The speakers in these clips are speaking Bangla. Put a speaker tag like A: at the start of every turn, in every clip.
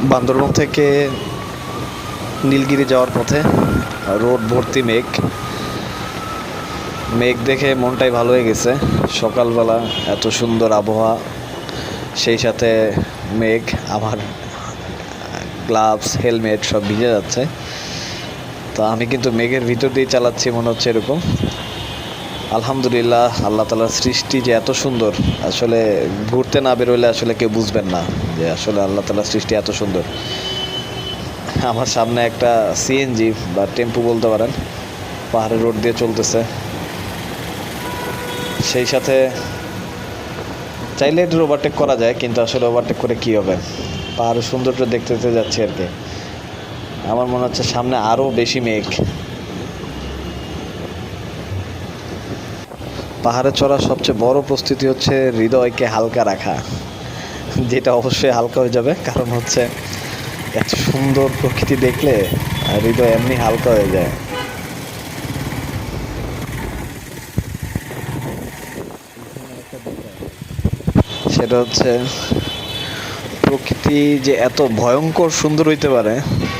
A: বান্দরবন থেকে নীলগিরি যাওয়ার পথে রোড ভর্তি মেঘ। মেঘ দেখে মনটাই ভালো হয়ে গেছে। সকালবেলা এত সুন্দর আবহাওয়া, সেই সাথে মেঘ। আমার গ্লাভস, হেলমেট সব ভিজে যাচ্ছে। তো আমি কিন্তু মেঘের ভিতর দিয়ে চালাচ্ছি, মনে হচ্ছে এরকম। আলহামদুলিল্লাহ, আল্লাহ তাআলার সৃষ্টি যে এত সুন্দর, আসলে ঘুরতে না বেরোলে আসলে কেউ বুঝবেন না যে আসলে আল্লাহ তাআলার সৃষ্টি এত সুন্দর। আমার সামনে একটা সিএনজি বা টেম্পু বলতে পারেন, পাহাড়ের রোড দিয়ে চলতেছে। সেই সাথে চাইলে এটার ওভারটেক করা যায়, কিন্তু আসলে ওভারটেক করে কী হবে, পাহাড়ের সৌন্দর্য দেখতে দেখতে যাচ্ছি আর কি। আমার মনে হচ্ছে সামনে আরও বেশি মেঘ। পাহাড়ে চড়ার সবচেয়ে বড় প্রস্তুতি হচ্ছে হৃদয়কে হালকা রাখা, যেটা অবশ্যই হালকা হয়ে যাবে, কারণ হচ্ছে এত সুন্দর প্রকৃতি দেখলে হৃদয় এমনি হালকা হয়ে যায়। সেটা হচ্ছে প্রকৃতি যে এত ভয়ঙ্কর সুন্দর হইতে পারে,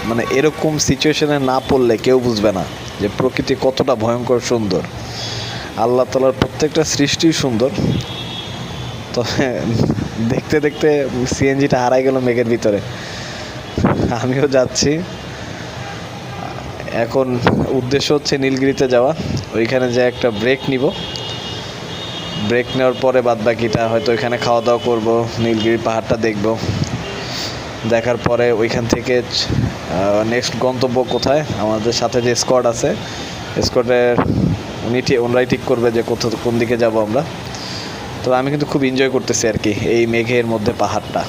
A: মানে এরকম সিচুয়েশনে না পড়লে কেউ বুঝবে না যে প্রকৃতি কতটা ভয়ঙ্কর সুন্দর। আল্লাহ তাআলার প্রত্যেকটা সৃষ্টি সুন্দর। তবে দেখতে দেখতে সিএনজিটা হারাই গেল মেঘের ভিতরে। আমিও যাচ্ছি এখন। উদ্দেশ্য হচ্ছে নীলগিরিতে যাওয়া। ওইখানে যে একটা ব্রেক নিব, ব্রেক নেওয়ার পরে বাদ বাকিটা হয়তো ওইখানে খাওয়া দাওয়া করবো, নীলগিরি পাহাড়টা দেখব। দেখার পরে ওইখান থেকে নেক্সট গন্তব্য কোথায়, আমাদের সাথে যে স্কোয়াড আছে, স্কোয়াডের ওনারাই ঠিক করবে যে কোন দিকে যাব আমরা। তো আমি কিন্তু খুব এনজয় করতেছি আর কি এই মেঘের মধ্যে পাহাড়টা।